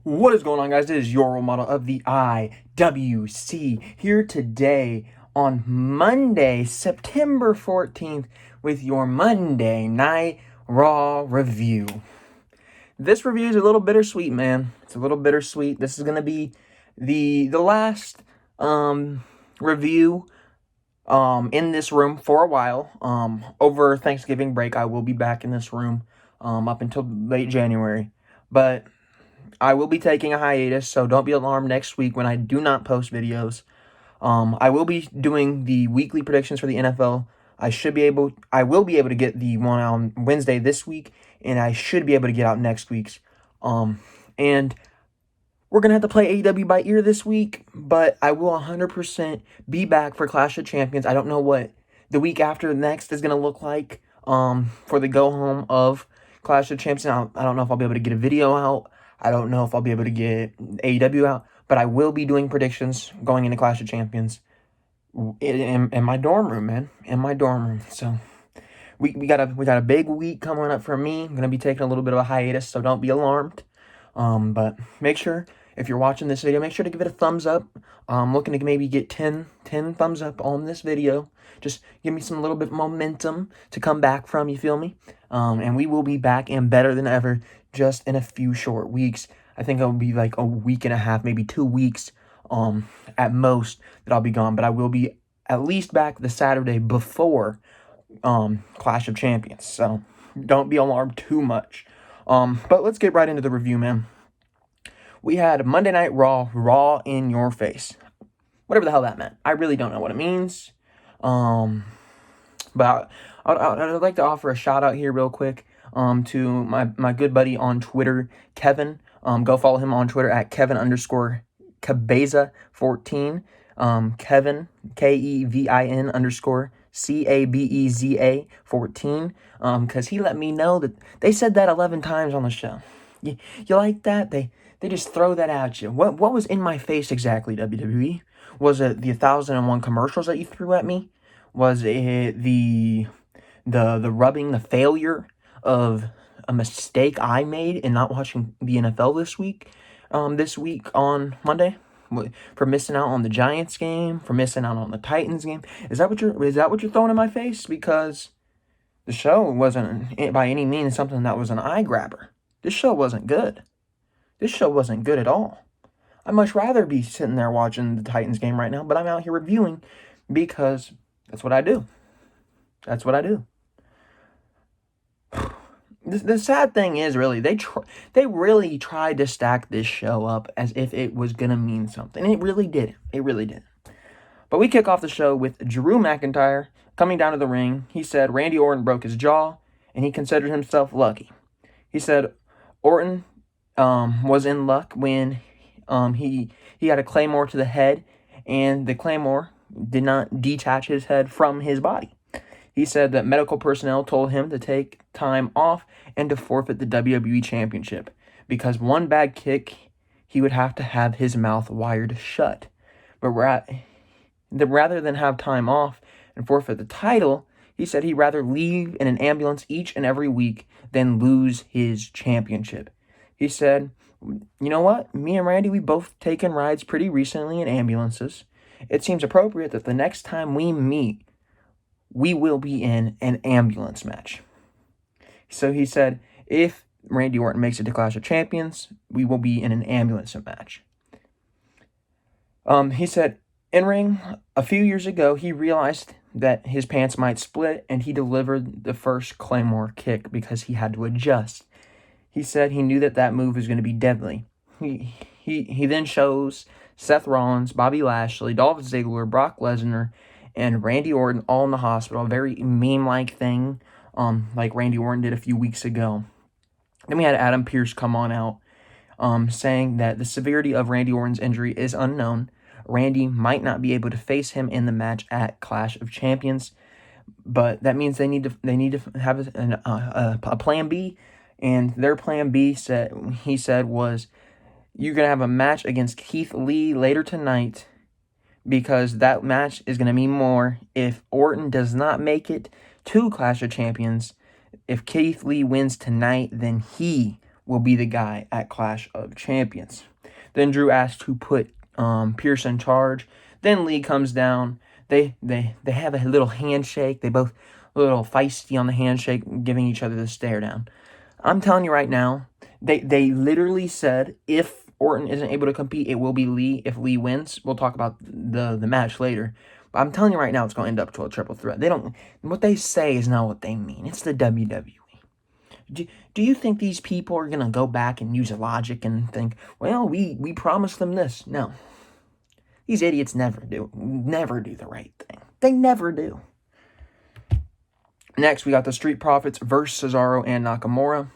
What is going on, guys? It is your role model of the IWC here today on Monday, September 14th with your Monday Night Raw review. This review is a little bittersweet, man. It's a little bittersweet. This is going to be the last review in this room for a while. Over Thanksgiving break, I will be back in this room up until late January. But I will be taking a hiatus, so don't be alarmed next week when I do not post videos. I will be doing the weekly predictions for the NFL. I will be able to get the one on Wednesday this week, and I should be able to get out next week's. And we're going to have to play AEW by ear this week, but I will 100% be back for Clash of Champions. I don't know what the week after next is going to look like for the go-home of Clash of Champions. I don't know if I'll be able to get a video out. I don't know if I'll be able to get AEW out, but I will be doing predictions going into Clash of Champions in my dorm room, man. In my dorm room. So we got a big week coming up for me. I'm gonna be taking a little bit of a hiatus, so don't be alarmed. But make sure, if you're watching this video, make sure to give it a thumbs up. I'm looking to maybe get 10 thumbs up on this video. Just give me some little bit of momentum to come back from, you feel me? And we will be back and better than ever just in a few short weeks. I think it'll be like a week and a half, maybe 2 weeks at most that I'll be gone. But I will be at least back the Saturday before Clash of Champions. So don't be alarmed too much. But let's get right into the review, man. We had Monday Night Raw in your face. Whatever the hell that meant. I really don't know what it means. But I'd like to offer a shout out here real quick to my good buddy on Twitter, Kevin. Go follow him on Twitter at Kevin_Cabeza14. Kevin, KEVIN_CABEZA 14. Because he let me know that they said that 11 times on the show. You like that? They just throw that at you. What was in my face exactly, WWE? Was it the 1,001 commercials that you threw at me? Was it the rubbing, the failure of a mistake I made in not watching the NFL this week on Monday? For missing out on the Giants game, for missing out on the Titans game? Is that what you're throwing in my face? Because the show wasn't by any means something that was an eye grabber. This show wasn't good. This show wasn't good at all. I'd much rather be sitting there watching the Titans game right now, but I'm out here reviewing because that's what I do. That's what I do. The sad thing is, really, they really tried to stack this show up as if it was going to mean something. And it really didn't. It really didn't. But we kick off the show with Drew McIntyre coming down to the ring. He said Randy Orton broke his jaw, and he considered himself lucky. He said Orton was in luck when he had a claymore to the head, and the claymore did not detach his head from his body. He said that medical personnel told him to take time off and to forfeit the WWE Championship because one bad kick, he would have to have his mouth wired shut. But rather than have time off and forfeit the title, he said he'd rather leave in an ambulance each and every week than lose his championship. He said, you know what? Me and Randy, we both taken rides pretty recently in ambulances. It seems appropriate that the next time we meet, we will be in an ambulance match. So he said, if Randy Orton makes it to Clash of Champions, we will be in an ambulance match. He said, in ring, a few years ago, he realized that his pants might split, and he delivered the first Claymore kick because he had to adjust. He said he knew that move was going to be deadly. He then shows Seth Rollins, Bobby Lashley, Dolph Ziggler, Brock Lesnar, and Randy Orton all in the hospital. A very meme-like thing, like Randy Orton did a few weeks ago. Then we had Adam Pearce come on out, saying that the severity of Randy Orton's injury is unknown. Randy might not be able to face him in the match at Clash of Champions, but that means they need to have a plan B, and their plan B he said was, you're gonna have a match against Keith Lee later tonight, because that match is going to mean more if Orton does not make it to Clash of Champions. If Keith Lee wins tonight, then he will be the guy at Clash of Champions. Then Drew asked to put Pierce in charge. Then Lee comes down. They have a little handshake. They both a little feisty on the handshake, giving each other the stare down. I'm telling you right now, they literally said if Orton isn't able to compete, it will be Lee. If Lee wins, we'll talk about the match later. But I'm telling you right now, it's going to end up to a triple threat. What they say is not what they mean. It's the WWE. Do you think these people are going to go back and use logic and think, well, we promised them this? No. These idiots never do the right thing. They never do. Next, we got the Street Profits versus Cesaro and Nakamura.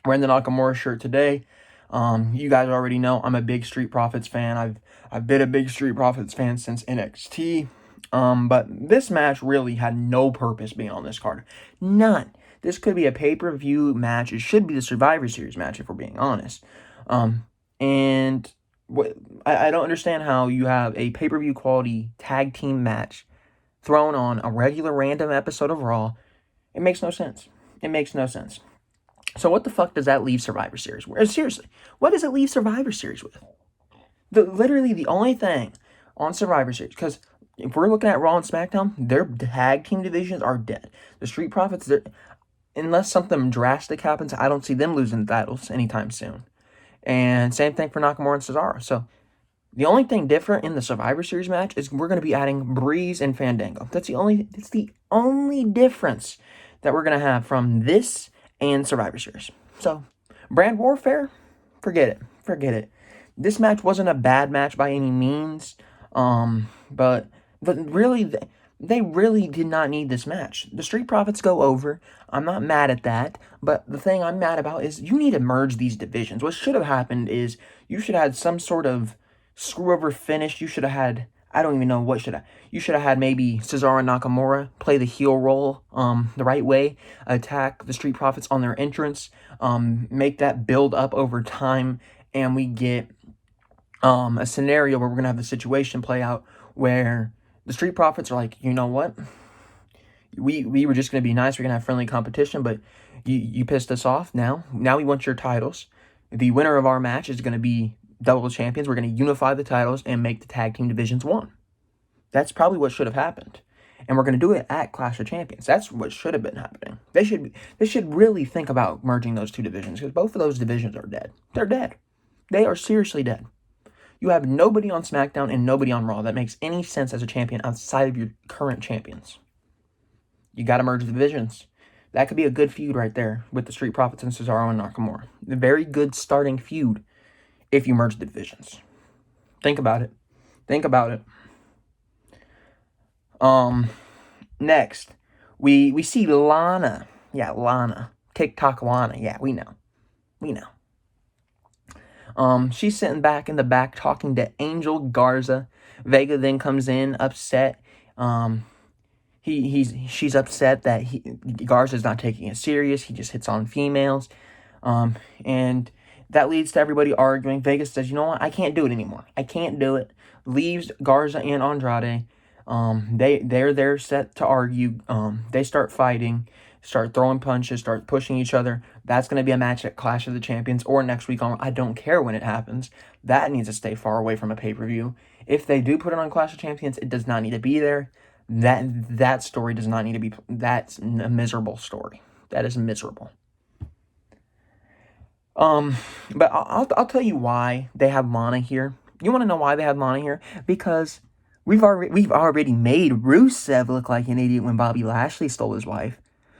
Wearing the Nakamura shirt today. You guys already know I'm a big Street Profits fan. I've been a big Street Profits fan since NXT. But this match really had no purpose being on this card. None. This could be a pay-per-view match. It should be the Survivor Series match, if we're being honest. And I don't understand how you have a pay-per-view quality tag team match thrown on a regular random episode of Raw. It makes no sense. It makes no sense. So what the fuck does that leave Survivor Series with? Seriously, what does it leave Survivor Series with? Literally the only thing on Survivor Series, because if we're looking at Raw and SmackDown, their tag team divisions are dead. The Street Profits, unless something drastic happens, I don't see them losing the titles anytime soon. And same thing for Nakamura and Cesaro. So the only thing different in the Survivor Series match is we're going to be adding Breeze and Fandango. That's the only difference that we're going to have from this and Survivor Series. So, brand warfare, forget it. This match wasn't a bad match by any means, but really, they really did not need this match. The Street Profits go over. I'm not mad at that, but the thing I'm mad about is you need to merge these divisions. What should have happened is you should have had some sort of screw-over finish. You should have had, I don't even know what you should have had maybe Cesaro and Nakamura play the heel role the right way, attack the Street Profits on their entrance, make that build up over time, and we get a scenario where we're going to have the situation play out where the Street Profits are like, you know what? We were just going to be nice. We're going to have friendly competition, but you pissed us off. Now we want your titles. The winner of our match is going to be double champions. We're going to unify the titles and make the tag team divisions one. That's probably what should have happened. And we're going to do it at Clash of Champions. That's what should have been happening. They should really think about merging those two divisions because both of those divisions are dead. They're dead. They are seriously dead. You have nobody on SmackDown and nobody on Raw that makes any sense as a champion outside of your current champions. You got to merge the divisions. That could be a good feud right there with the Street Profits and Cesaro and Nakamura. A very good starting feud if you merge the divisions. Think about it. Next, we see Lana. Yeah, Lana. TikTok Lana. Yeah, we know. She's sitting back in the back talking to Angel Garza. Vega then comes in upset. She's upset that Garza's not taking it serious. He just hits on females. And that leads to everybody arguing. Vegas says, you know what? I can't do it anymore. I can't do it. Leaves Garza and Andrade. They're there set to argue. They start fighting, start throwing punches, start pushing each other. That's going to be a match at Clash of the Champions or next week on. I don't care when it happens. That needs to stay far away from a pay-per-view. If they do put it on Clash of Champions, it does not need to be there. That story does not need to be. That's a miserable story. That is miserable. But I'll tell you why they have Lana here. You want to know why they have Lana here? Because we've already made Rusev look like an idiot when Bobby Lashley stole his wife.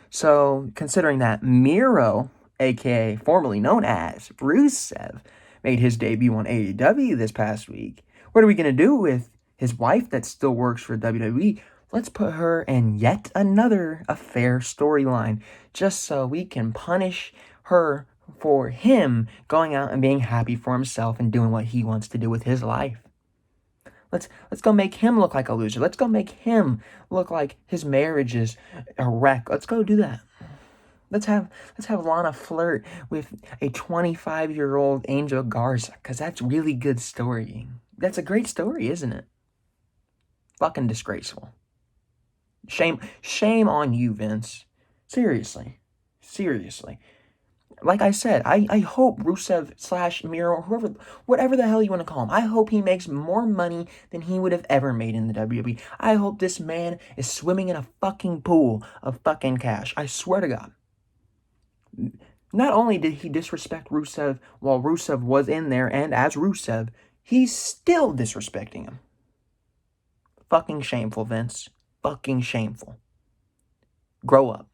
So considering that Miro, aka formerly known as Rusev, made his debut on AEW this past week, what are we gonna do with his wife that still works for WWE? Let's put her in yet another affair storyline, just so we can punish her for him going out and being happy for himself and doing what he wants to do with his life. Let's go make him look like a loser. Let's go make him look like his marriage is a wreck. Let's go do that. Let's have Lana flirt with a 25-year-old Angel Garza, because that's really good storying. That's a great story, isn't it? Fucking disgraceful. Shame on you, Vince. Seriously. Like I said, I hope Rusev / Miro, whatever the hell you want to call him, I hope he makes more money than he would have ever made in the WWE. I hope this man is swimming in a fucking pool of fucking cash. I swear to God. Not only did he disrespect Rusev while Rusev was in there, and as Rusev, he's still disrespecting him. Fucking shameful, Vince. Fucking shameful. Grow up.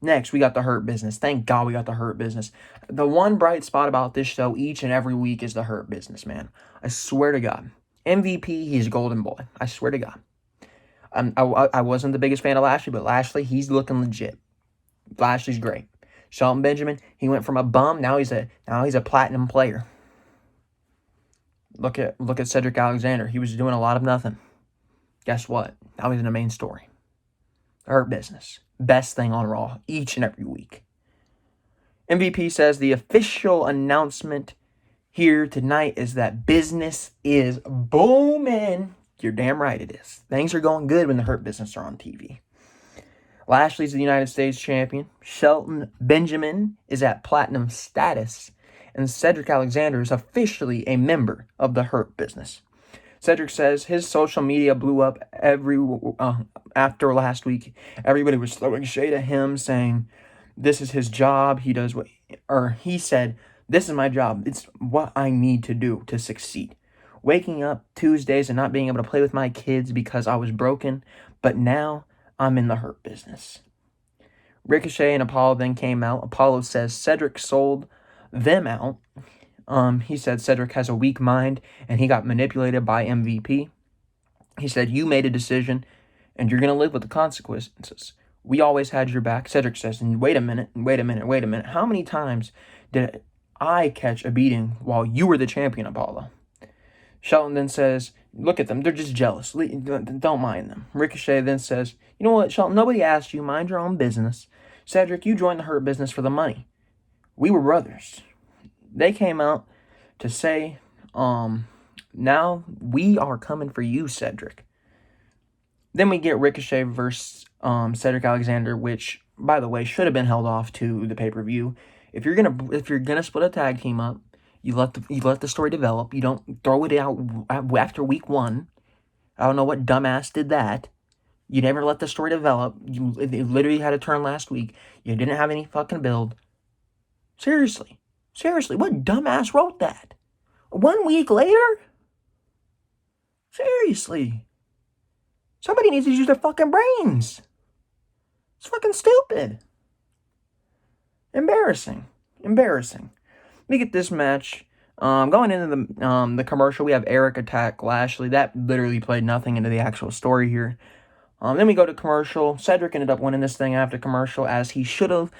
Next, we got the Hurt Business. Thank God we got the Hurt Business. The one bright spot about this show each and every week is the Hurt Business, man. I swear to God. MVP, he's golden boy. I swear to God. I wasn't the biggest fan of Lashley, but Lashley, he's looking legit. Lashley's great. Shelton Benjamin, he went from a bum, now he's a platinum player. Look at Cedric Alexander. He was doing a lot of nothing. Guess what? Now he's in the main story. Hurt Business. Best thing on Raw each and every week. MVP says the official announcement here tonight is that business is booming. You're damn right it is. Things are going good when the Hurt Business are on TV. Lashley's the United States champion. Shelton Benjamin is at platinum status. And Cedric Alexander is officially a member of the Hurt Business. Cedric says his social media blew up after last week. Everybody was throwing shade at him, saying this is his job. He said, this is my job. It's what I need to do to succeed. Waking up Tuesdays and not being able to play with my kids because I was broken, but now I'm in the Hurt Business. Ricochet and Apollo then came out. Apollo says Cedric sold them out. He said Cedric has a weak mind and he got manipulated by MVP. He said, you made a decision and you're going to live with the consequences. We always had your back. Cedric says, and wait a minute. How many times did I catch a beating while you were the champion, Apollo? Shelton then says, look at them. They're just jealous. Don't mind them. Ricochet then says, you know what, Shelton? Nobody asked you. Mind your own business. Cedric, you joined the Hurt Business for the money. We were brothers. They came out to say, now we are coming for you, Cedric. Then we get Ricochet versus Cedric Alexander, which, by the way, should have been held off to the pay-per-view. If you're gonna split a tag team up, you let the story develop. You don't throw it out after week 1. I don't know what dumbass did that. You never let the story develop. It literally had a turn last week. You didn't have any fucking build. Seriously, what dumbass wrote that? 1 week later? Seriously. Somebody needs to use their fucking brains. It's fucking stupid. Embarrassing. We get this match. Going into the commercial, we have Erik attack Lashley. That literally played nothing into the actual story here. Then we go to commercial. Cedric ended up winning this thing after commercial, as he should have.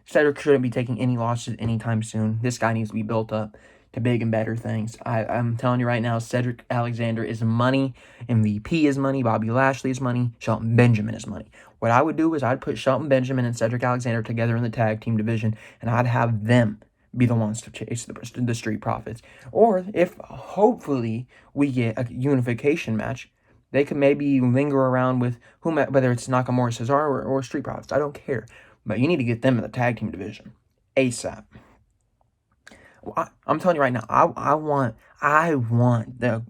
Cedric shouldn't be taking any losses anytime soon. This guy needs to be built up to big and better things. I'm telling you right now, Cedric Alexander is money. MVP is money. Bobby Lashley is money. Shelton Benjamin is money. What I would do is I'd put Shelton Benjamin and Cedric Alexander together in the tag team division, and I'd have them be the ones to chase the Street Profits. Or if hopefully we get a unification match, they could maybe linger around with whether it's Nakamura, Cesaro, or Street Profits. I don't care. But you need to get them in the tag team division ASAP. I'm telling you right now, I want the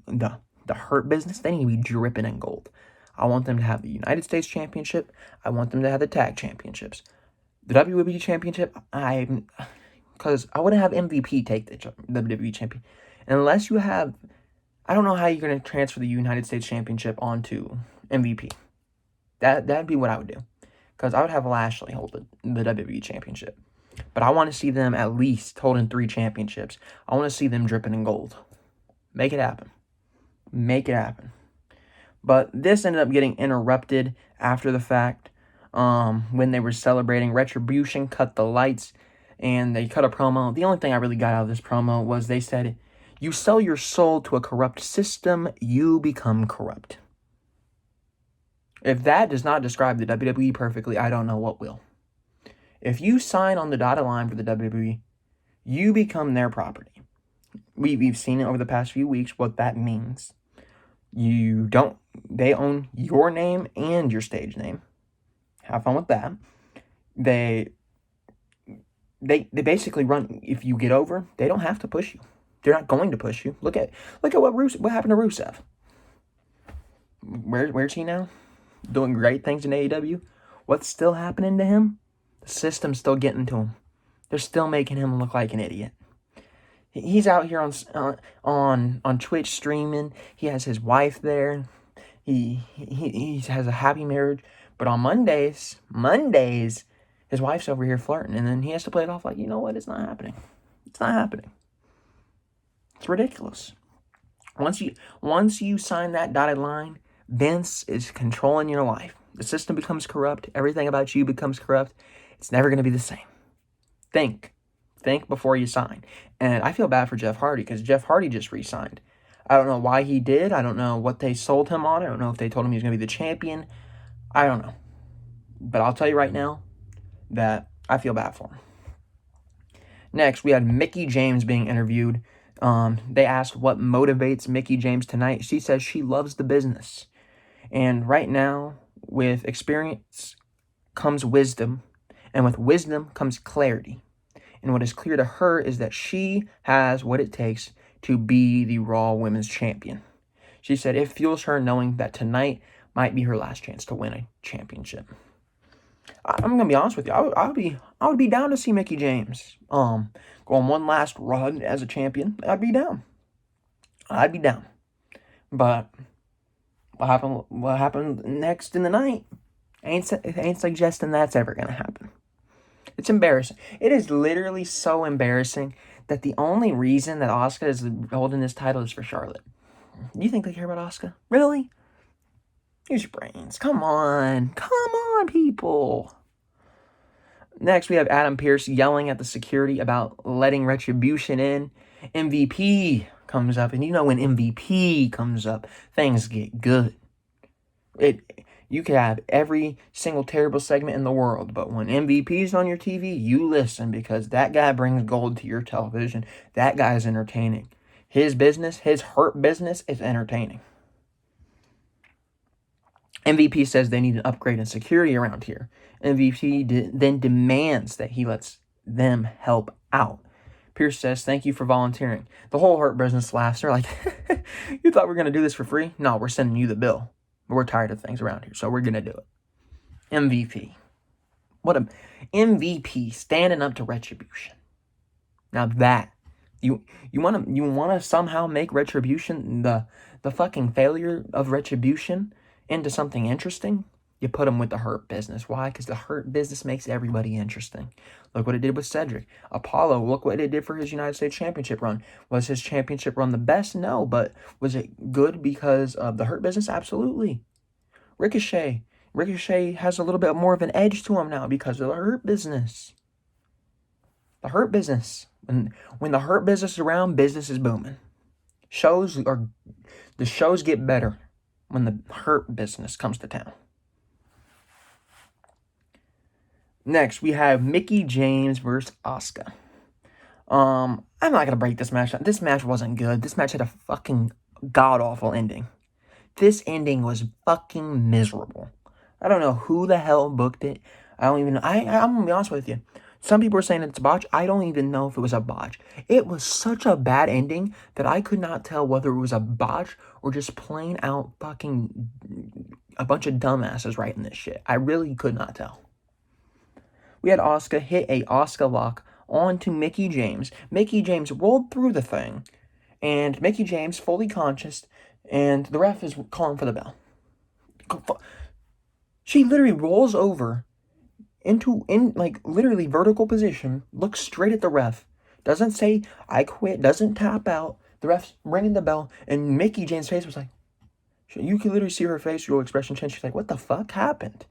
Hurt Business. They need to be dripping in gold. I want them to have the United States Championship. I want them to have the Tag Championships. The WWE Championship, because I wouldn't have MVP take the WWE Champion. Unless you have, I don't know how you're going to transfer the United States Championship onto MVP. That'd be what I would do. Because I would have Lashley hold the WWE Championship. But I want to see them at least holding 3 championships. I want to see them dripping in gold. Make it happen. But this ended up getting interrupted after the fact. When they were celebrating, Retribution cut the lights and they cut a promo. The only thing I really got out of this promo was they said, you sell your soul to a corrupt system, you become corrupt. If that does not describe the WWE perfectly, I don't know what will. If you sign on the dotted line for the WWE, you become their property. We've seen it over the past few weeks what that means. They own your name and your stage name. Have fun with that. they basically run. If you get over, they don't have to push you. They're not going to push you. Look at what happened to Rusev. Where's he now? Doing great things in AEW. What's still happening to him? The system's still getting to him. They're still making him look like an idiot. He's out here on Twitch streaming. He has his wife there. He has a happy marriage. But on Mondays, his wife's over here flirting, and then he has to play it off like, you know what? It's not happening. It's not happening. It's ridiculous. Once you sign that dotted line, Vince is controlling your life. The system becomes corrupt. Everything about you becomes corrupt. It's never going to be the same. Think before you sign. And I feel bad for Jeff Hardy because Jeff Hardy just re-signed. I don't know why he did. I don't know what they sold him on. I don't know if they told him he was going to be the champion. I don't know. But I'll tell you right now that I feel bad for him. Next, we had Mickie James being interviewed. They asked what motivates Mickie James tonight. She says she loves the business. And right now, with experience comes wisdom. And with wisdom comes clarity. And what is clear to her is that she has what it takes to be the Raw Women's Champion. She said it fuels her knowing that tonight might be her last chance to win a championship. I'm gonna be honest with you. I would be down to see Mickie James go on one last run as a champion. I'd be down. But what happened next in the night ain't suggesting that's ever gonna happen. It's embarrassing. It is literally so embarrassing that the only reason that Asuka is holding this title is for Charlotte. Do you think they care about Asuka? Really? Use your brains. Come on, people. Next, we have Adam Pearce yelling at the security about letting Retribution in. MVP comes up, and you know when MVP comes up, things get good. You could have every single terrible segment in the world, but when MVP's on your TV, you listen because that guy brings gold to your television. That guy's entertaining. His business, his hurt business, is entertaining. MVP says they need an upgrade in security around here. MVP then demands that he lets them help out. Pearce says, thank you for volunteering. The whole hurt business laughs. They're like, you thought we were going to do this for free? No, we're sending you the bill. We're tired of things around here, so we're going to do it. MVP. What a MVP standing up to Retribution. Now that you want to somehow make Retribution the fucking failure of Retribution into something interesting, you put them with the hurt business. Why? Because the hurt business makes everybody interesting. Look what it did with Cedric. Apollo, look what it did for his United States Championship run. Was his championship run the best? No, but was it good because of the hurt business? Absolutely. Ricochet has a little bit more of an edge to him now because of the hurt business. The hurt business. When the hurt business is around, business is booming. The shows get better when the hurt business comes to town. Next, we have Mickie James versus Asuka. I'm not going to break this match down. This match wasn't good. This match had a fucking god-awful ending. This ending was fucking miserable. I don't know who the hell booked it. I'm going to be honest with you. Some people are saying it's a botch. I don't even know if it was a botch. It was such a bad ending that I could not tell whether it was a botch or just plain out fucking a bunch of dumbasses writing this shit. I really could not tell. We had Asuka hit a Asuka lock onto Mickie James. Mickie James rolled through the thing, and Mickie James fully conscious, and the ref is calling for the bell. She literally rolls over in literally vertical position, looks straight at the ref, doesn't say I quit, doesn't tap out. The ref's ringing the bell, and Mickie James' face was like, you can literally see her facial expression change. She's like, what the fuck happened?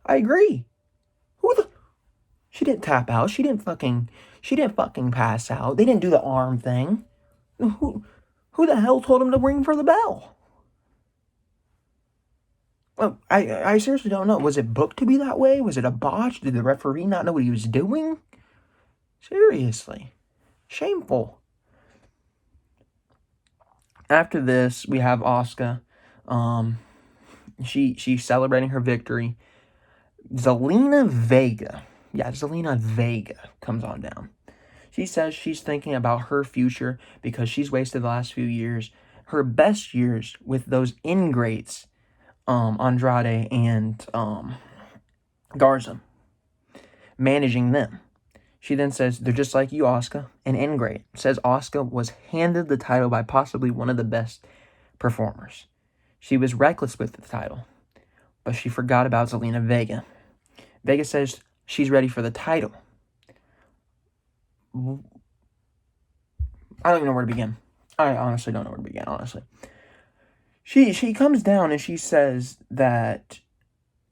I agree. She didn't tap out. She didn't fucking pass out. They didn't do the arm thing. Who the hell told him to ring for the bell? Well, I seriously don't know. Was it booked to be that way? Was it a botch? Did the referee not know what he was doing? Seriously. Shameful. After this, we have Asuka. She's celebrating her victory. Zelina Vega Zelina Vega comes on down. She says she's thinking about her future because she's wasted the last few years, her best years, with those ingrates, Andrade and Garza, managing them. She then says, they're just like you, Asuka, an ingrate. Says Asuka was handed the title by possibly one of the best performers. She was reckless with the title, but she forgot about Zelina Vega. Vega says she's ready for the title. I don't even know where to begin. I honestly don't know where to begin, honestly. She comes down and she says that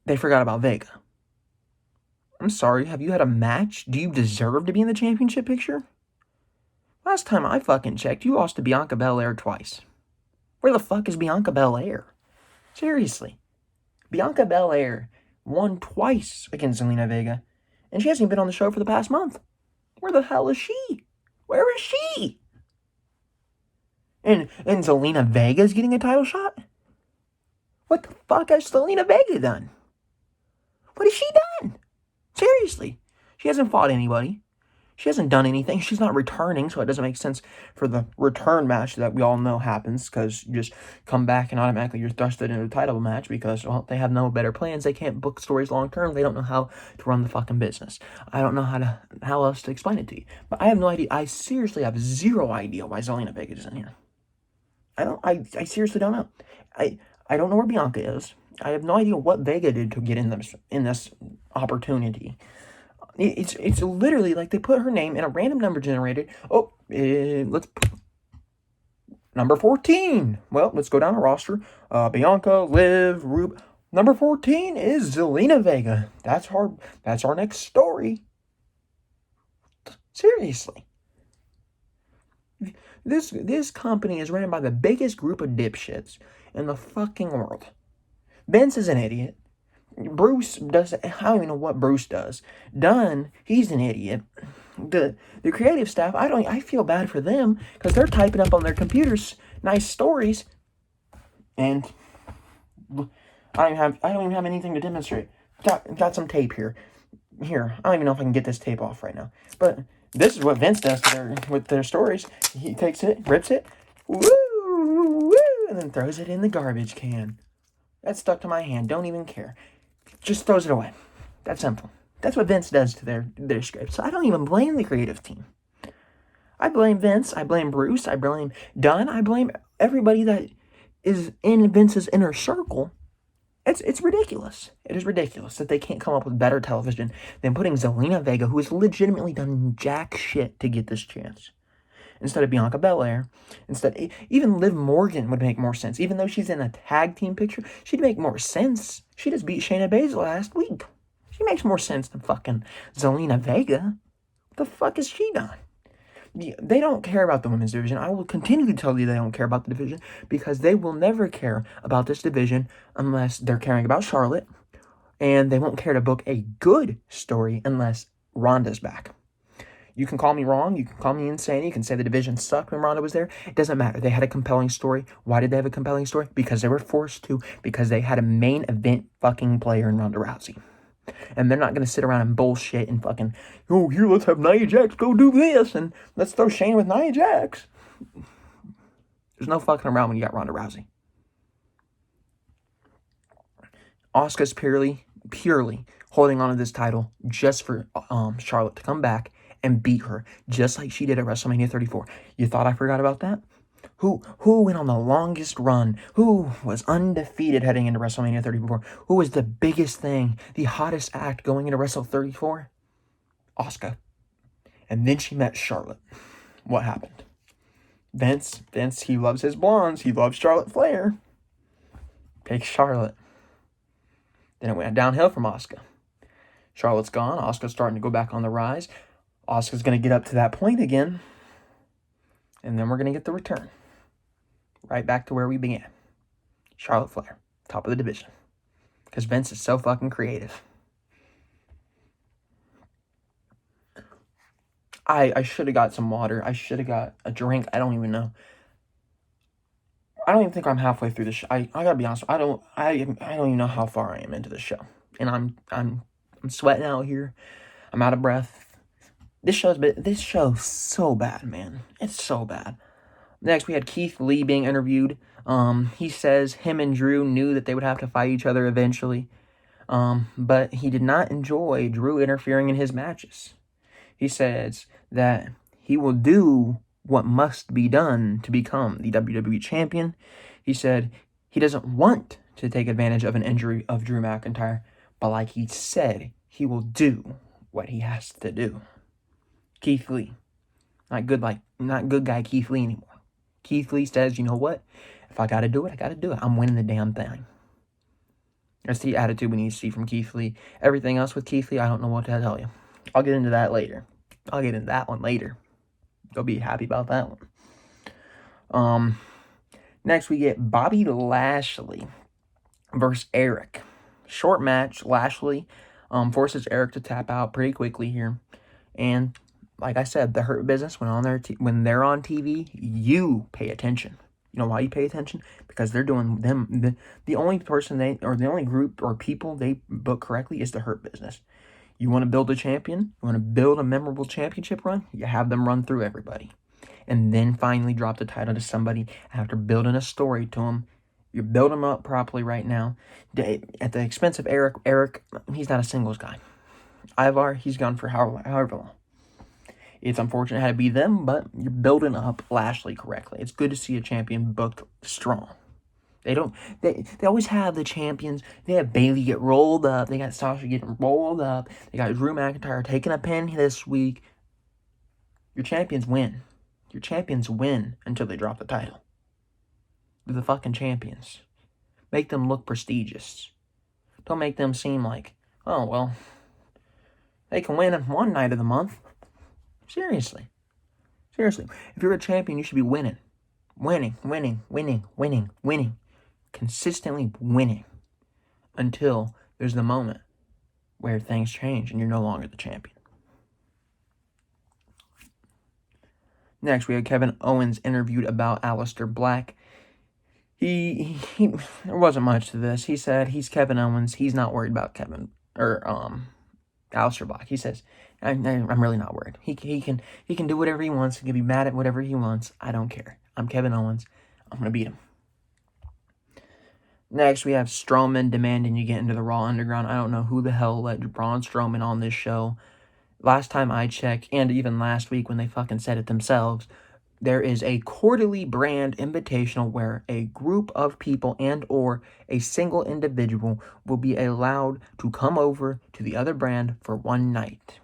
they forgot about Vega. I'm sorry, have you had a match? Do you deserve to be in the championship picture? Last time I fucking checked, you lost to Bianca Belair twice. Where the fuck is Bianca Belair? Seriously. Bianca Belair won twice against Zelina Vega, and she hasn't even been on the show for the past month. Where the hell is she? Where is she? And Zelina Vega's getting a title shot? What the fuck has Zelina Vega done? What has she done? Seriously. She hasn't fought anybody. She hasn't done anything. She's not returning, so it doesn't make sense for the return match that we all know happens, because you just come back and automatically you're thrusted into a title match because, well, they have no better plans. They can't book stories long term. They don't know how to run the fucking business. I don't know how else to explain it to you. But I have no idea. I seriously have zero idea why Zelina Vega is in here. I seriously don't know. I don't know where Bianca is. I have no idea what Vega did to get in this opportunity. It's literally like they put her name in a random number generator. Oh, let's number 14. Well, let's go down the roster. Bianca, Liv, Rube. Number 14 is Zelina Vega. That's our next story. Seriously. This company is ran by the biggest group of dipshits in the fucking world. Vince is an idiot. Bruce does. I don't even know what Bruce does. Dunn, he's an idiot. The creative staff, I feel bad for them because they're typing up on their computers nice stories, and I don't even have anything to demonstrate. Got some tape here. Here, I don't even know if I can get this tape off right now, but this is what Vince does with their stories. He takes it, rips it, woo, woo, and then throws it in the garbage can. That's stuck to my hand. Don't even care. Just throws it away. That's simple. That's what Vince does to their scripts. So I don't even blame the creative team. I blame Vince. I blame Bruce. I blame Dunn. I blame everybody that is in Vince's inner circle. It's ridiculous. It is ridiculous that they can't come up with better television than putting Zelina Vega, who has legitimately done jack shit to get this chance, instead of Bianca Belair. Instead, even Liv Morgan would make more sense. Even though she's in a tag team picture, she'd make more sense. She just beat Shayna Baszler last week. She makes more sense than fucking Zelina Vega. What the fuck has she done? They don't care about the women's division. I will continue to tell you they don't care about the division because they will never care about this division unless they're caring about Charlotte, and they won't care to book a good story unless Ronda's back. You can call me wrong. You can call me insane. You can say the division sucked when Ronda was there. It doesn't matter. They had a compelling story. Why did they have a compelling story? Because they were forced to. Because they had a main event fucking player in Ronda Rousey. And they're not going to sit around and bullshit and fucking, oh, here, let's have Nia Jax go do this. And let's throw Shane with Nia Jax. There's no fucking around when you got Ronda Rousey. Asuka's purely holding on to this title just for Charlotte to come back and beat her, just like she did at WrestleMania 34. You thought I forgot about that? Who went on the longest run? Who was undefeated heading into WrestleMania 34? Who was the biggest thing, the hottest act going into WrestleMania 34? Asuka. And then she met Charlotte. What happened? Vince, he loves his blondes. He loves Charlotte Flair. Pick Charlotte. Then it went downhill from Asuka. Charlotte's gone. Asuka's starting to go back on the rise. Asuka's going to get up to that point again. And then we're going to get the return. Right back to where we began. Charlotte Flair. Top of the division. Because Vince is so fucking creative. I should have got some water. I should have got a drink. I don't even know. I don't even think I'm halfway through the show. I gotta be honest. I don't even know how far I am into the show. And I'm sweating out here. I'm out of breath. This show's so bad, man. It's so bad. Next, we had Keith Lee being interviewed. He says him and Drew knew that they would have to fight each other eventually. But he did not enjoy Drew interfering in his matches. He says that he will do what must be done to become the WWE champion. He said he doesn't want to take advantage of an injury of Drew McIntyre, but like he said, he will do what he has to do. Keith Lee. Not good guy Keith Lee anymore. Keith Lee says, you know what? If I gotta do it, I gotta do it. I'm winning the damn thing. That's the attitude we need to see from Keith Lee. Everything else with Keith Lee, I don't know what to tell you. I'll get into that later. I'll get into that one later. You'll be happy about that one. Next, we get Bobby Lashley versus Erik. Short match. Lashley forces Erik to tap out pretty quickly here. And like I said, the Hurt Business, when they're on TV, you pay attention. You know why you pay attention? Because they're doing them. The only person the only group or people they book correctly is the Hurt Business. You want to build a champion? You want to build a memorable championship run? You have them run through everybody. And then finally drop the title to somebody after building a story to them. You build them up properly right now. At the expense of Erik. Erik, he's not a singles guy. Ivar, he's gone for however long. It's unfortunate it had to be them, but you're building up Lashley correctly. It's good to see a champion booked strong. They always have the champions. They have Bayley get rolled up. They got Sasha getting rolled up. They got Drew McIntyre taking a pin this week. Your champions win. Your champions win until they drop the title. They're the fucking champions. Make them look prestigious. Don't make them seem like, oh, well, they can win one night of the month. Seriously. If you're a champion, you should be winning. Winning. Consistently winning. Until there's the moment where things change and you're no longer the champion. Next, we have Kevin Owens interviewed about Aleister Black. There wasn't much to this. He said he's Kevin Owens. He's not worried about Aleister Black. He says, I'm really not worried. He can do whatever he wants. He can be mad at whatever he wants. I don't care. I'm Kevin Owens. I'm going to beat him. Next, we have Strowman demanding you get into the Raw Underground. I don't know who the hell let Braun Strowman on this show. Last time I checked, and even last week when they fucking said it themselves, there is a quarterly brand invitational where a group of people and or a single individual will be allowed to come over to the other brand for one night.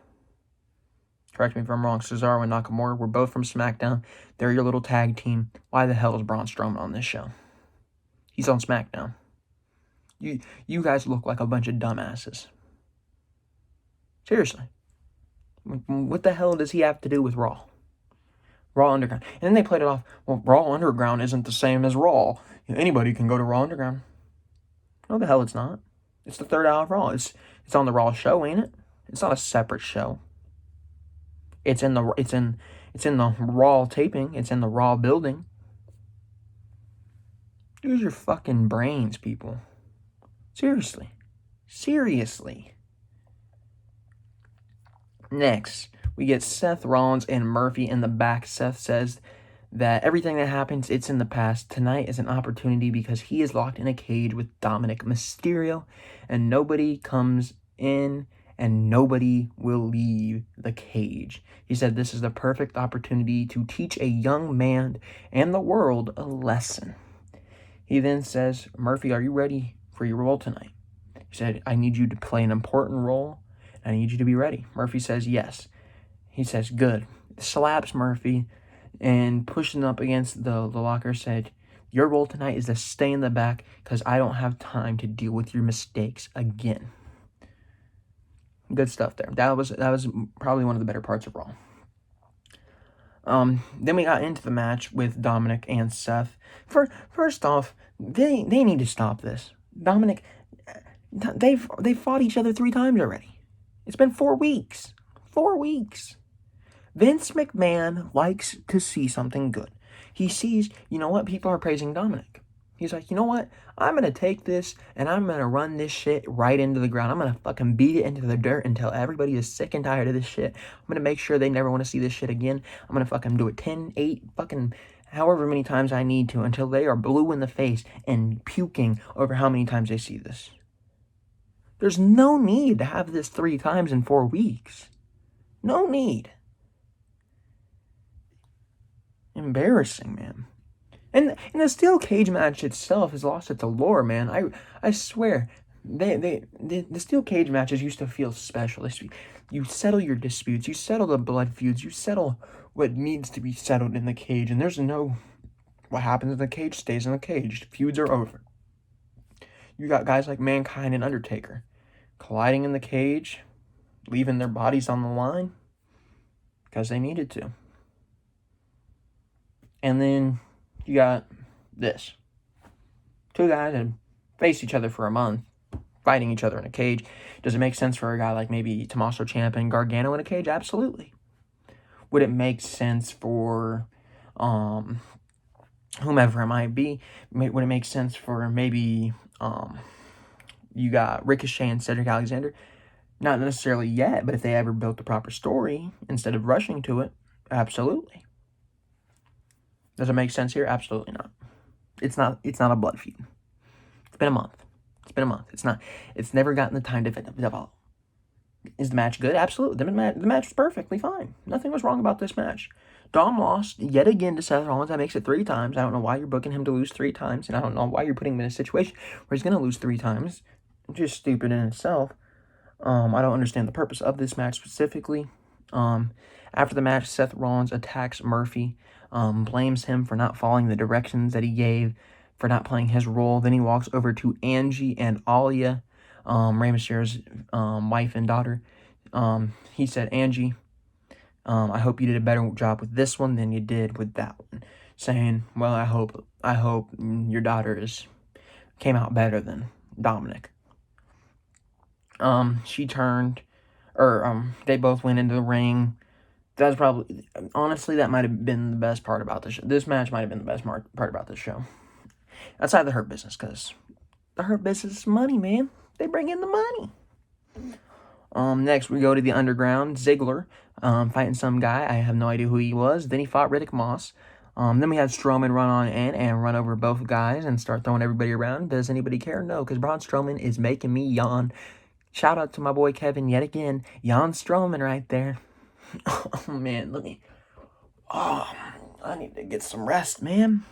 Correct me if I'm wrong. Cesaro and Nakamura were both from SmackDown. They're your little tag team. Why the hell is Braun Strowman on this show? He's on SmackDown. You guys look like a bunch of dumbasses. Seriously. What the hell does he have to do with Raw? Raw Underground. And then they played it off, well, Raw Underground isn't the same as Raw. Anybody can go to Raw Underground. No, the hell it's not. It's the third hour of Raw. It's on the Raw show, ain't it? It's not a separate show. It's in the Raw taping. It's in the Raw building. Use your fucking brains, people. Seriously. Next, we get Seth Rollins and Murphy in the back. Seth says that everything that happens, it's in the past. Tonight is an opportunity because he is locked in a cage with Dominik Mysterio, and nobody comes in and nobody will leave the cage. He said this is the perfect opportunity to teach a young man and the world a lesson. He then says, Murphy, are you ready for your role tonight? He said, I need you to play an important role. I need you to be ready. Murphy says, yes. He says, good. Slaps Murphy and pushing up against the locker said, your role tonight is to stay in the back because I don't have time to deal with your mistakes again. Good stuff there. That was probably one of the better parts of Raw. Then we got into the match with Dominik and Seth. First off, they need to stop this. Dominik, they've fought each other 3 times already. It's been 4 weeks. 4 weeks. Vince McMahon likes to see something good. He sees, you know what? People are praising Dominik. He's like, you know what? I'm going to take this and I'm going to run this shit right into the ground. I'm going to fucking beat it into the dirt until everybody is sick and tired of this shit. I'm going to make sure they never want to see this shit again. I'm going to fucking do it 10, 8, fucking however many times I need to until they are blue in the face and puking over how many times they see this. There's no need to have this 3 times in 4 weeks. No need. Embarrassing, man. And the steel cage match itself has lost its allure, man. I swear, the steel cage matches used to feel special. You settle your disputes, you settle the blood feuds, you settle what needs to be settled in the cage, and there's no what happens in the cage stays in the cage. Feuds are over. You got guys like Mankind and Undertaker colliding in the cage, leaving their bodies on the line because they needed to. And then you got this. 2 guys that face each other for a month, fighting each other in a cage. Does it make sense for a guy like maybe Tommaso Ciampa and Gargano in a cage? Absolutely. Would it make sense for whomever it might be? Would it make sense for maybe you got Ricochet and Cedric Alexander? Not necessarily yet, but if they ever built the proper story instead of rushing to it, absolutely. Does it make sense here? Absolutely not. It's not a blood feud. It's been a month. It's never gotten the time to develop. Is the match good? Absolutely. The match was perfectly fine. Nothing was wrong about this match. Dom lost yet again to Seth Rollins. That makes it 3 times. I don't know why you're booking him to lose 3 times, and I don't know why you're putting him in a situation where he's going to lose 3 times. It's just stupid in itself. I don't understand the purpose of this match specifically. After the match, Seth Rollins attacks Murphy, blames him for not following the directions that he gave, for not playing his role. Then he walks over to Angie and Alia, Rey Mysterio's wife and daughter. He said, Angie, I hope you did a better job with this one than you did with that one. Saying, well, I hope your daughter came out better than Dominik. She turned, they both went into the ring. That was probably, honestly, that might have been the best part about this show. This match might have been the best part about this show. Outside the Hurt Business, because the Hurt Business is money, man. They bring in the money. Next, we go to the Underground. Ziggler, fighting some guy. I have no idea who he was. Then he fought Riddick Moss. Then we had Strowman run on in and run over both guys and start throwing everybody around. Does anybody care? No, because Braun Strowman is making me yawn. Shout out to my boy Kevin yet again. Yawn Strowman right there. Oh, man, I need to get some rest, man.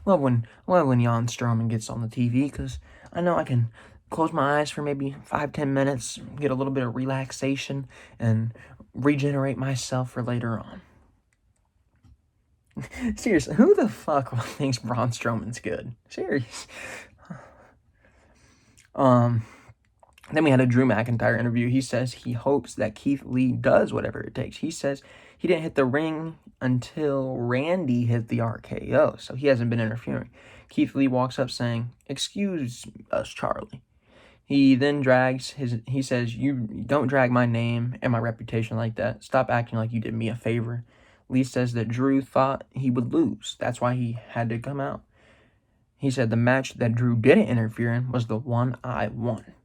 Love when Jan Strowman gets on the TV, because I know I can close my eyes for maybe 5-10 minutes, get a little bit of relaxation, and regenerate myself for later on. Seriously, who the fuck thinks Braun Strowman's good? Serious. Then we had a Drew McIntyre interview. He says he hopes that Keith Lee does whatever it takes. He says he didn't hit the ring until Randy hit the RKO, so he hasn't been interfering. Keith Lee walks up saying, "Excuse us, Charlie." He then he says, "You don't drag my name and my reputation like that. Stop acting like you did me a favor." Lee says that Drew thought he would lose. That's why he had to come out. He said the match that Drew didn't interfere in was the one I won.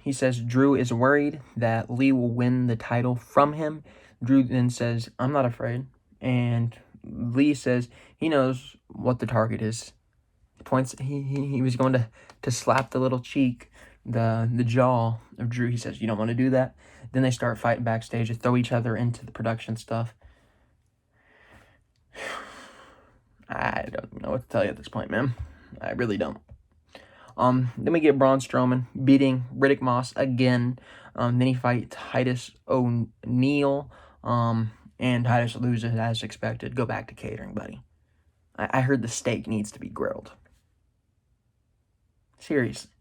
He says Drew is worried that Lee will win the title from him. Drew then says, "I'm not afraid." And Lee says he knows what the target is. Points he was going to slap the little cheek, the jaw of Drew. He says, "You don't want to do that." Then they start fighting backstage. They throw each other into the production stuff. I don't know what to tell you at this point, man. I really don't. Then we get Braun Strowman beating Riddick Moss again. Then he fights Hiatus O'Neil. And Hiatus loses as expected. Go back to catering, buddy. I heard the steak needs to be grilled. Seriously.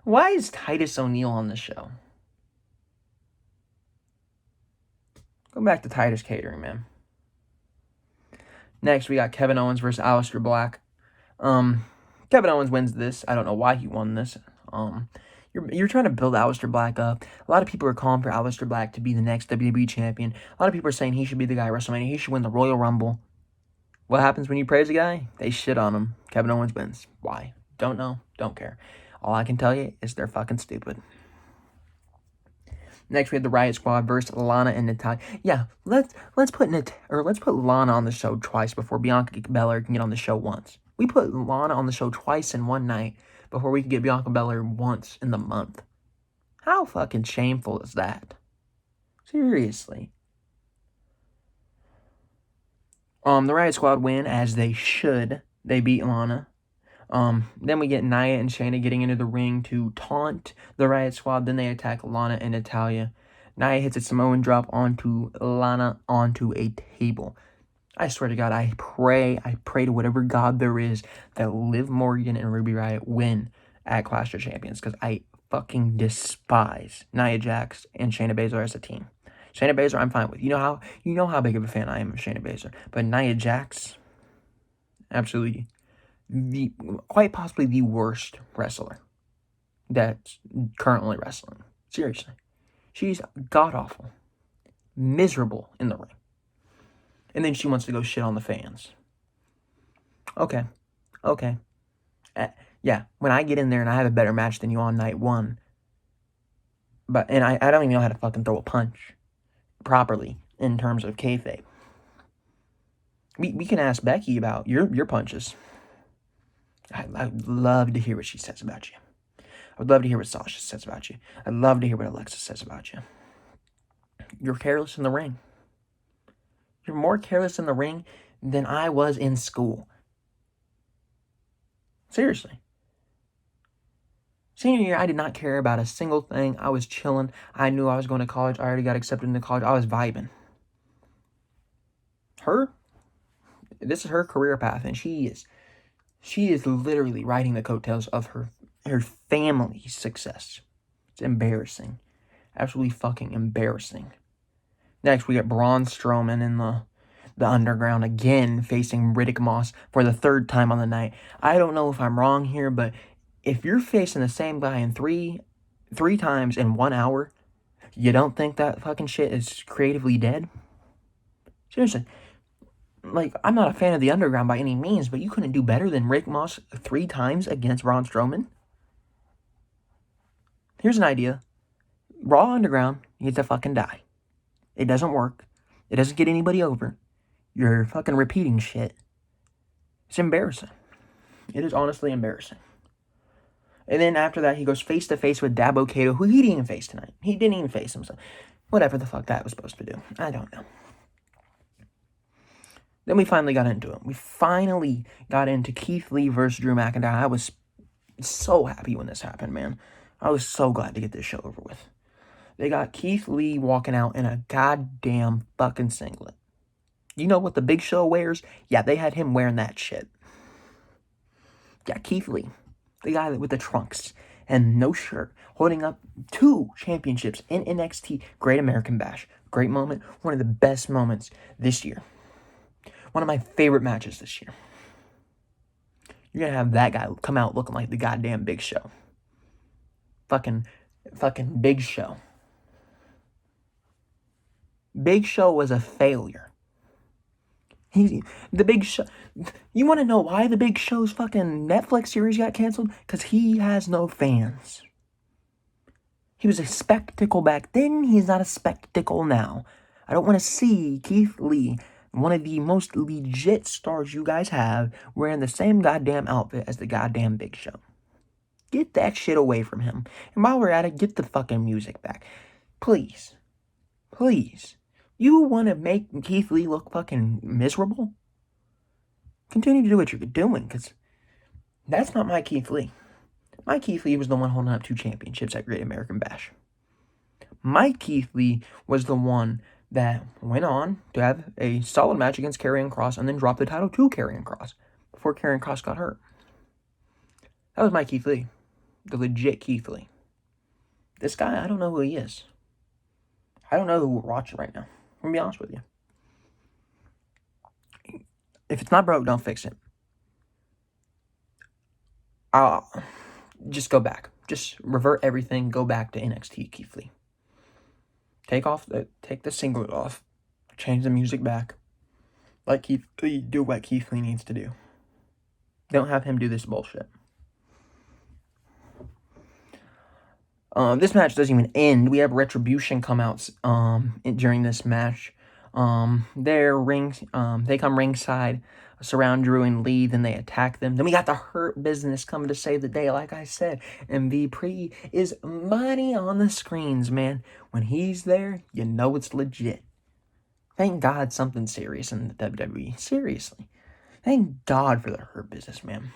Why is Titus O'Neil on the show? Go back to Titus Catering, man. Next, we got Kevin Owens versus Aleister Black. Kevin Owens wins this. I don't know why he won this. You're trying to build Aleister Black up. A lot of people are calling for Aleister Black to be the next WWE champion. A lot of people are saying he should be the guy at WrestleMania. He should win the Royal Rumble. What happens when you praise a guy? They shit on him. Kevin Owens wins. Why? Don't know. Don't care. All I can tell you is they're fucking stupid. Next, we have the Riot Squad versus Lana and Natalya. Yeah, let's put Lana on the show twice before Bianca Belair can get on the show once. We put Lana on the show twice in one night before we can get Bianca Belair once in the month. How fucking shameful is that? Seriously. The Riot Squad win, as they should. They beat Lana. Then we get Nia and Shayna getting into the ring to taunt the Riot Squad. Then they attack Lana and Natalya. Nia hits a Samoan drop onto Lana onto a table. I swear to God, I pray to whatever God there is that Liv Morgan and Ruby Riott win at Clash of Champions, because I fucking despise Nia Jax and Shayna Baszler as a team. Shayna Baszler, I'm fine with. You know how big of a fan I am of Shayna Baszler. But Nia Jax, absolutely, quite possibly the worst wrestler that's currently wrestling. Seriously. She's god-awful. Miserable in the ring. And then she wants to go shit on the fans. Okay. Yeah, when I get in there and I have a better match than you on night one, and I don't even know how to fucking throw a punch properly in terms of kayfabe. We can ask Becky about your punches. I'd love to hear what she says about you. I would love to hear what Sasha says about you. I'd love to hear what Alexa says about you. You're careless in the ring. You're more careless in the ring than I was in school. Seriously. Senior year, I did not care about a single thing. I was chilling. I knew I was going to college. I already got accepted into college. I was vibing. This is her career path, and she is literally riding the coattails of her family's success. It's embarrassing. Absolutely fucking embarrassing. Next, we got Braun Strowman in the underground again, facing Riddick Moss for the third time on the night. I don't know if I'm wrong here, but if you're facing the same guy in three times in 1 hour, you don't think that fucking shit is creatively dead? Seriously. Like, I'm not a fan of the underground by any means, but you couldn't do better than Riddick Moss 3 times against Braun Strowman? Here's an idea. Raw Underground needs to fucking die. It doesn't work. It doesn't get anybody over. You're fucking repeating shit. It's embarrassing. It is honestly embarrassing. And then after that, he goes face-to-face with Dabo Kato, who he didn't even face tonight. He didn't even face himself. Whatever the fuck that was supposed to do. I don't know. Then we finally got into it. We finally got into Keith Lee versus Drew McIntyre. I was so happy when this happened, man. I was so glad to get this show over with. They got Keith Lee walking out in a goddamn fucking singlet. You know what the Big Show wears? Yeah, they had him wearing that shit. Yeah, Keith Lee. The guy with the trunks and no shirt, holding up 2 championships in NXT Great American Bash. Great moment. One of the best moments this year. One of my favorite matches this year. You're going to have that guy come out looking like the goddamn Big Show. Fucking Big Show. Big Show was a failure. The Big Show. You want to know why the Big Show's fucking Netflix series got canceled? Because he has no fans. He was a spectacle back then. He's not a spectacle now. I don't want to see Keith Lee, one of the most legit stars you guys have, wearing the same goddamn outfit as the goddamn Big Show. Get that shit away from him. And while we're at it, get the fucking music back. Please. Please. You want to make Keith Lee look fucking miserable? Continue to do what you're doing, because that's not my Keith Lee. My Keith Lee was the one holding up 2 championships at Great American Bash. My Keith Lee was the one that went on to have a solid match against Karrion Kross and then dropped the title to Karrion Kross before Karrion Kross got hurt. That was my Keith Lee. The legit Keith Lee. This guy, I don't know who he is. I don't know who we're watching right now. I'm going to be honest with you. If it's not broke, don't fix it. Just go back. Just revert everything. Go back to NXT Keith Lee. Take the singlet off. Change the music back. Let Keith Lee do what Keith Lee needs to do. Don't have him do this bullshit. This match doesn't even end. We have Retribution come out during this match. They come ringside, surround Drew and Lee, then they attack them. Then we got the Hurt Business coming to save the day, like I said. MVP is money on the screens, man. When he's there, you know it's legit. Thank God something serious in the WWE. Seriously. Thank God for the Hurt Business, man.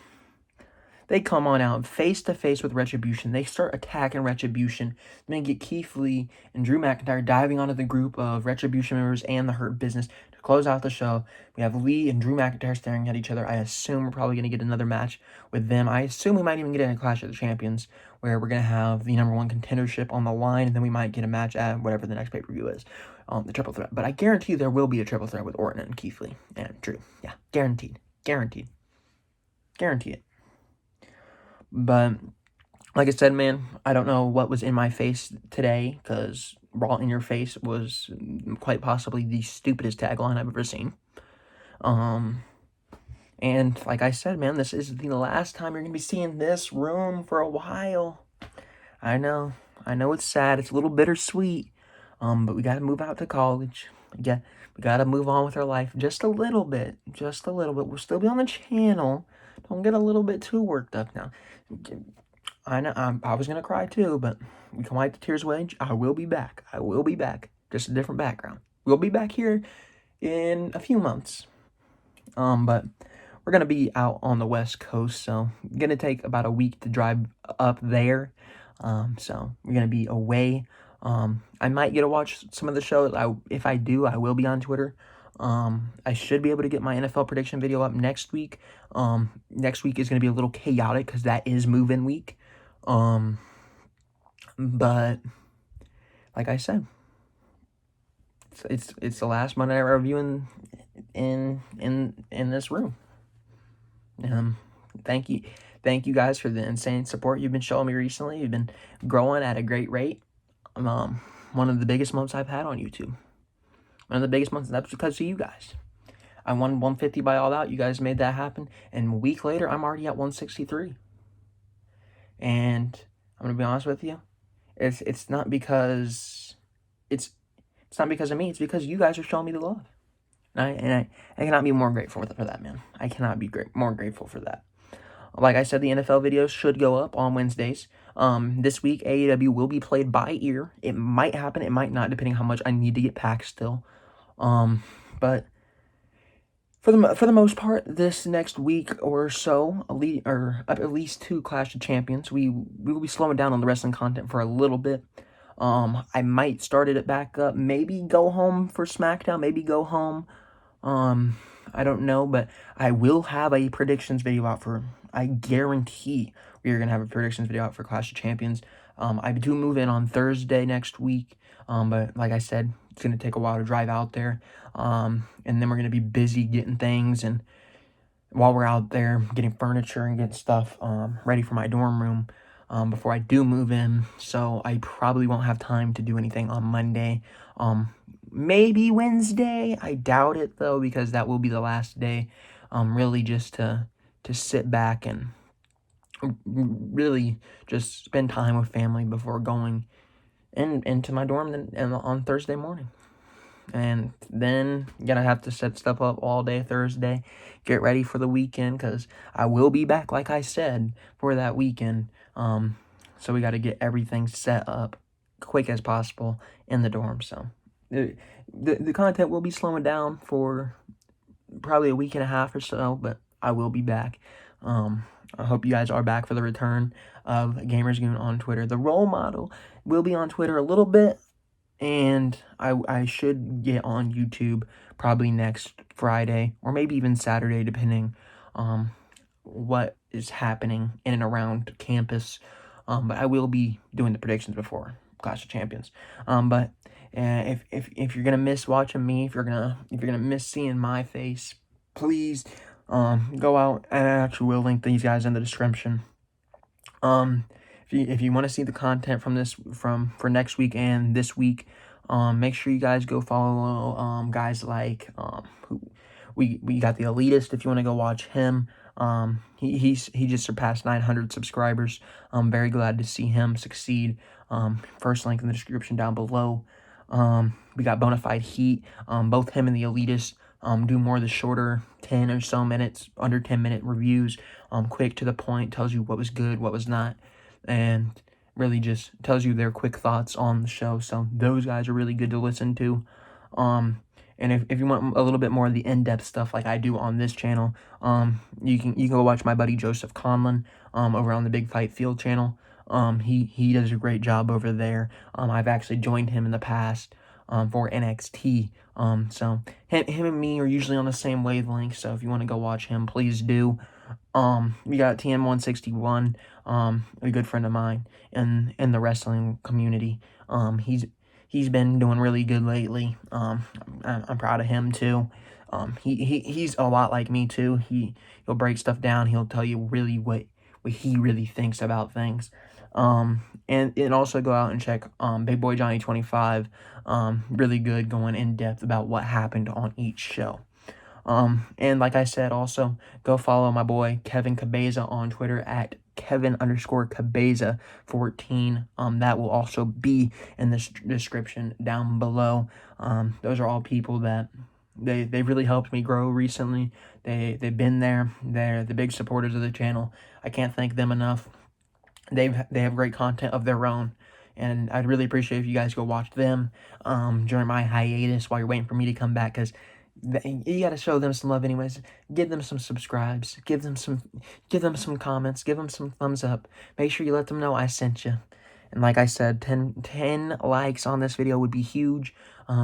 They come on out face to face with Retribution. They start attacking Retribution. Then get Keith Lee and Drew McIntyre diving onto the group of Retribution members and the Hurt Business to close out the show. We have Lee and Drew McIntyre staring at each other. I assume we're probably going to get another match with them. I assume we might even get in a Clash of the Champions where we're going to have the #1 contendership on the line, and then we might get a match at whatever the next pay-per-view is, the triple threat. But I guarantee there will be a triple threat with Orton and Keith Lee and Drew. Yeah, guaranteed. Guaranteed. Guarantee it. But, like I said, man, I don't know what was in my face today, because Raw in your face was quite possibly the stupidest tagline I've ever seen. And, like I said, man, this is the last time you're going to be seeing this room for a while. I know it's sad, it's a little bittersweet, but we got to move out to college. We got to move on with our life just a little bit. We'll still be on the channel. Don't get a little bit too worked up now. I know I was gonna cry too, but we can wipe the tears away. I will be back. Just a different background. We'll be back here in a few months. But we're gonna be out on the West Coast, so gonna take about a week to drive up there. So we're gonna be away. I might get to watch some of the shows. If I do, I will be on Twitter. I should be able to get my NFL prediction video up next week. Next week is going to be a little chaotic because that is move-in week. But like I said, it's the last Monday Night review in this room. Thank you guys for the insane support you've been showing me recently. You've been growing at a great rate. One of the biggest months I've had on YouTube. One of the biggest months, and that's because of you guys. I won 150 by All Out. You guys made that happen. And a week later, I'm already at 163. And I'm gonna be honest with you, it's not because it's not because of me. It's because you guys are showing me the love. And I cannot be more grateful for that, man. I cannot be more grateful for that. Like I said, the NFL videos should go up on Wednesdays. This week, AEW will be played by ear. It might happen, it might not, depending how much I need to get packed still. But for the most part, this next week or so, at least 2 Clash of Champions, we will be slowing down on the wrestling content for a little bit. I might start it back up. Maybe go home for SmackDown. Maybe go home. I don't know, but I will have a predictions video out for. I guarantee we are gonna have a predictions video out for Clash of Champions. I do move in on Thursday next week. But like I said, it's gonna take a while to drive out there. And then we're gonna be busy getting things, and while we're out there getting furniture and getting stuff ready for my dorm room before I do move in. So I probably won't have time to do anything on Monday. Maybe Wednesday. I doubt it though, because that will be the last day. Really just to sit back and really just spend time with family before going into my dorm on Thursday morning. And then gonna have to set stuff up all day Thursday, get ready for the weekend, because I will be back, like I said, for that weekend. So we got to get everything set up quick as possible in the dorm. So the content will be slowing down for probably a week and a half or so, but I will be back. I hope you guys are back for the return of Gamers Goon on Twitter. The role model will be on Twitter a little bit, and I should get on YouTube probably next Friday or maybe even Saturday, depending what is happening in and around campus. But I will be doing the predictions before Clash of Champions. But if you're gonna miss watching me, if you're gonna miss seeing my face, please go out, and I actually will link these guys in the description. If you want to see the content for next week and this week, make sure you guys go follow guys like We got the Elitist if you want to go watch him. He just surpassed 900 subscribers. I'm very glad to see him succeed. First link in the description down below. We got Bonafide Heat. Both him and the Elitist do more of the shorter 10 or so minutes, under 10-minute reviews. Quick to the point, tells you what was good, what was not, and really just tells you their quick thoughts on the show. So those guys are really good to listen to. And if you want a little bit more of the in-depth stuff like I do on this channel, you can go watch my buddy Joseph Conlon over on the Big Fight Field channel. He does a great job over there. I've actually joined him in the past for NXT. So him and me are usually on the same wavelength. So if you want to go watch him, please do. We got TM161, a good friend of mine in the wrestling community. He's been doing really good lately. I'm proud of him too. He's a lot like me too. He'll break stuff down. He'll tell you really what he really thinks about things. And also go out and check Big Boy Johnny 25. Really good, going in depth about what happened on each show. And like I said, also go follow my boy Kevin Cabeza on Twitter at Kevin_Cabeza14. That will also be in the description down below. Those are all people that they really helped me grow recently. They've been there. They're the big supporters of the channel. I can't thank them enough. They have great content of their own, and I'd really appreciate if you guys go watch them during my hiatus while you're waiting for me to come back, because you gotta show them some love anyways. Give them some subscribes, give them some comments, give them some thumbs up. Make sure you let them know I sent you. And like I said, 10 likes on this video would be huge,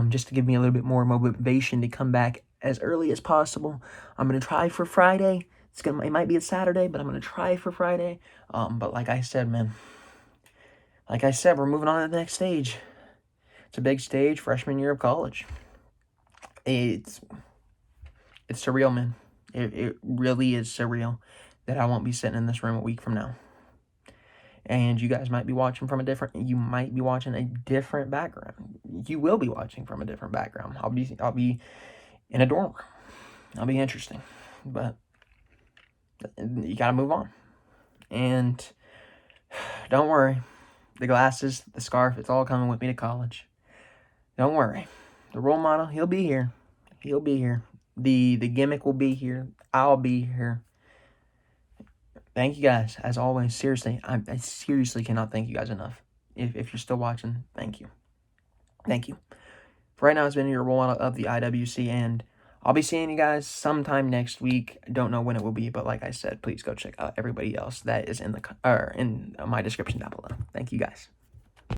just to give me a little bit more motivation to come back as early as possible. I'm gonna try for Friday. It might be a Saturday, but I'm gonna try for Friday. But like I said, man, we're moving on to the next stage. It's a big stage, freshman year of college. It's surreal, man. It really is surreal that I won't be sitting in this room a week from now. And you guys might be watching from a different background. You will be watching from a different background. I'll be in a dorm room. I'll be interesting. But you gotta move on. And don't worry. The glasses, the scarf, it's all coming with me to college. Don't worry. The role model, he'll be here. He'll be here. The gimmick will be here. I'll be here. Thank you guys, as always. Seriously, I seriously cannot thank you guys enough. If you're still watching, thank you. Thank you. For right now, it's been your role model of the IWC, and I'll be seeing you guys sometime next week. I don't know when it will be, but like I said, please go check out everybody else that is in my description down below. Thank you guys.